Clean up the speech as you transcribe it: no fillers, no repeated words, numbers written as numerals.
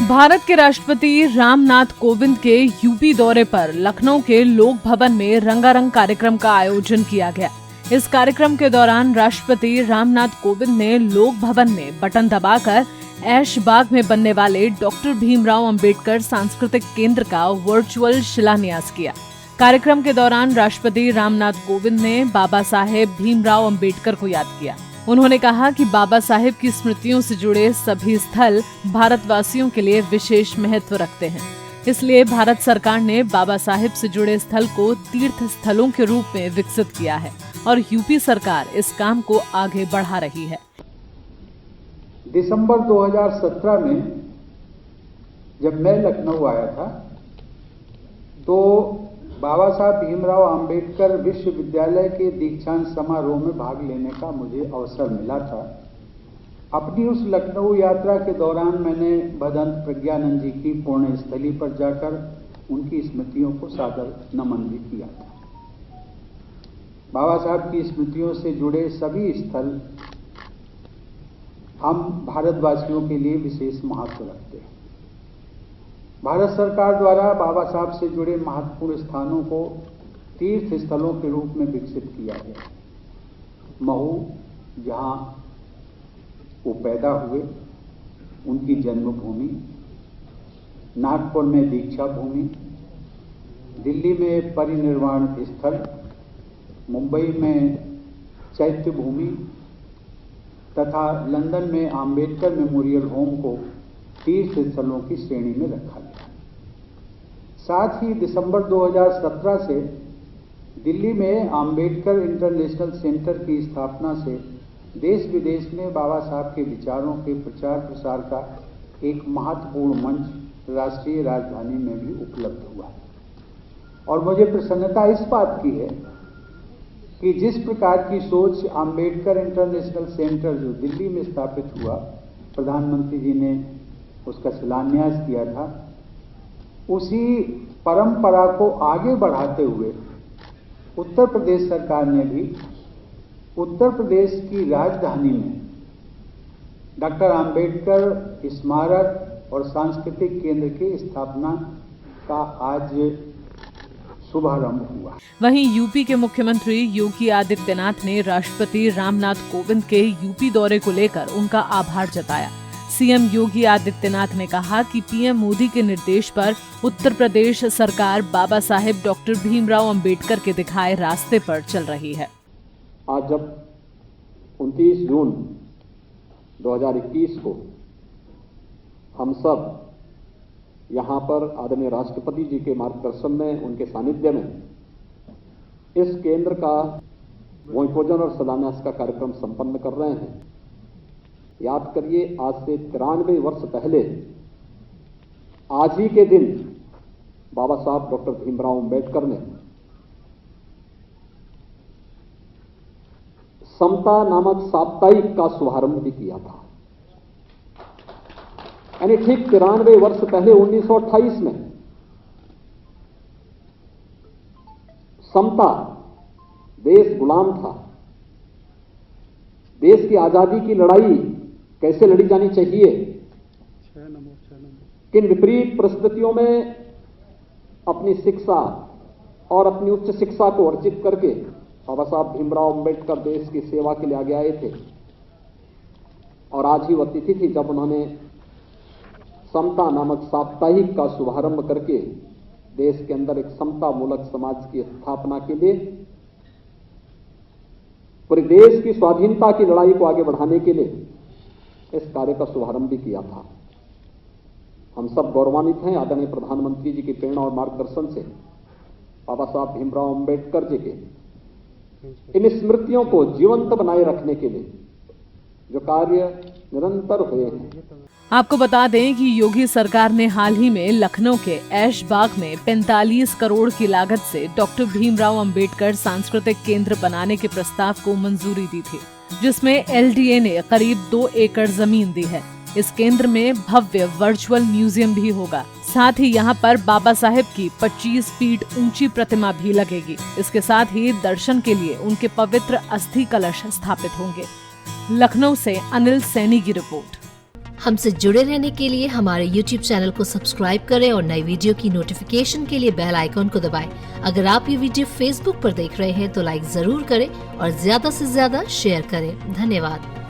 भारत के राष्ट्रपति रामनाथ कोविंद के यूपी दौरे पर लखनऊ के लोक भवन में रंगारंग कार्यक्रम का आयोजन किया गया। इस कार्यक्रम के दौरान राष्ट्रपति रामनाथ कोविंद ने लोक भवन में बटन दबाकर ऐशबाग में बनने वाले डॉक्टर भीमराव अंबेडकर सांस्कृतिक केंद्र का वर्चुअल शिलान्यास किया। कार्यक्रम के दौरान राष्ट्रपति रामनाथ कोविंद ने बाबा साहेब भीमराव अंबेडकर को याद किया। उन्होंने कहा कि बाबा साहेब की स्मृतियों से जुड़े सभी स्थल भारतवासियों के लिए विशेष महत्व रखते हैं। इसलिए भारत सरकार ने बाबा साहेब से जुड़े स्थल को तीर्थ स्थलों के रूप में विकसित किया है और यूपी सरकार इस काम को आगे बढ़ा रही है। दिसंबर 2017 में जब मैं लखनऊ आया था तो बाबा साहब भीमराव अंबेडकर विश्वविद्यालय के दीक्षांत समारोह में भाग लेने का मुझे अवसर मिला था। अपनी उस लखनऊ यात्रा के दौरान मैंने भदंत प्रज्ञानंद जी की पुण्य स्थली पर जाकर उनकी स्मृतियों को सादर नमन भी किया था। बाबा साहब की स्मृतियों से जुड़े सभी स्थल हम भारतवासियों के लिए विशेष महत्व रखते हैं। भारत सरकार द्वारा बाबा साहब से जुड़े महत्वपूर्ण स्थानों को तीर्थ स्थलों के रूप में विकसित किया गया। महू, जहां वो पैदा हुए, उनकी जन्मभूमि, नागपुर में दीक्षा भूमि, दिल्ली में परिनिर्वाण स्थल, मुंबई में चैत्य भूमि तथा लंदन में अंबेडकर मेमोरियल होम को तीर्थ स्थलों की श्रेणी में रखा गया। साथ ही दिसंबर 2017 से दिल्ली में अंबेडकर इंटरनेशनल सेंटर की स्थापना से देश विदेश में बाबा साहब के विचारों के प्रचार प्रसार का एक महत्वपूर्ण मंच राष्ट्रीय राजधानी में भी उपलब्ध हुआ। और मुझे प्रसन्नता इस बात की है कि जिस प्रकार की सोच अंबेडकर इंटरनेशनल सेंटर जो दिल्ली में स्थापित हुआ, प्रधानमंत्री जी ने उसका शिलान्यास किया था, उसी परंपरा को आगे बढ़ाते हुए उत्तर प्रदेश सरकार ने भी उत्तर प्रदेश की राजधानी में डॉक्टर अंबेडकर स्मारक और सांस्कृतिक केंद्र की स्थापना का आज शुभारंभ हुआ। वहीं यूपी के मुख्यमंत्री योगी आदित्यनाथ ने राष्ट्रपति रामनाथ कोविंद के यूपी दौरे को लेकर उनका आभार जताया। सीएम योगी आदित्यनाथ ने कहा कि पीएम मोदी के निर्देश पर उत्तर प्रदेश सरकार बाबा साहेब डॉक्टर भीमराव अंबेडकर के दिखाए रास्ते पर चल रही है। आज जब 29 जून 2021 को हम सब यहाँ पर आदरणीय राष्ट्रपति जी के मार्गदर्शन में, उनके सानिध्य में इस केंद्र का भूमिपूजन और शिलान्यास का कार्यक्रम संपन्न कर रहे हैं। याद करिए, आज से 93 वर्ष पहले आज ही के दिन बाबा साहब डॉक्टर भीमराव अंबेडकर ने समता नामक साप्ताहिक का शुभारंभ भी किया था। यानी ठीक 93 वर्ष पहले 1928 में समता, देश गुलाम था, देश की आजादी की लड़ाई कैसे लड़ी जानी चाहिए, किन विपरीत परिस्थितियों में अपनी शिक्षा और अपनी उच्च शिक्षा को अर्जित करके बाबा साहब भीमराव अंबेडकर देश की सेवा के लिए आगे आए थे। और आज ही वह तिथि थी जब उन्होंने समता नामक साप्ताहिक का शुभारंभ करके देश के अंदर एक समता मूलक समाज की स्थापना के लिए, पूरे देश की स्वाधीनता की लड़ाई को आगे बढ़ाने के लिए इस कार्य का शुभारंभ भी किया था। हम सब गौरवान्वित हैं आदरणीय प्रधानमंत्री जी की प्रेरणा और मार्गदर्शन से बाबा साहब भीमराव अंबेडकर जी के इन स्मृतियों को जीवंत बनाए रखने के लिए जो कार्य निरंतर हुए हैं। आपको बता दें कि योगी सरकार ने हाल ही में लखनऊ के ऐशबाग में 45 करोड़ की लागत से डॉक्टर भीमराव अंबेडकर सांस्कृतिक केंद्र बनाने के प्रस्ताव को मंजूरी दी थी, जिसमें एलडीए ने करीब 2 एकड़ जमीन दी है। इस केंद्र में भव्य वर्चुअल म्यूजियम भी होगा। साथ ही यहाँ पर बाबा साहेब की 25 फीट ऊंची प्रतिमा भी लगेगी। इसके साथ ही दर्शन के लिए उनके पवित्र अस्थि कलश स्थापित होंगे। लखनऊ से अनिल सैनी की रिपोर्ट। हमसे जुड़े रहने के लिए हमारे YouTube चैनल को सब्सक्राइब करें और नई वीडियो की नोटिफिकेशन के लिए बेल आइकॉन को दबाएं। अगर आप ये वीडियो Facebook पर देख रहे हैं तो लाइक जरूर करें और ज्यादा से ज्यादा शेयर करें। धन्यवाद।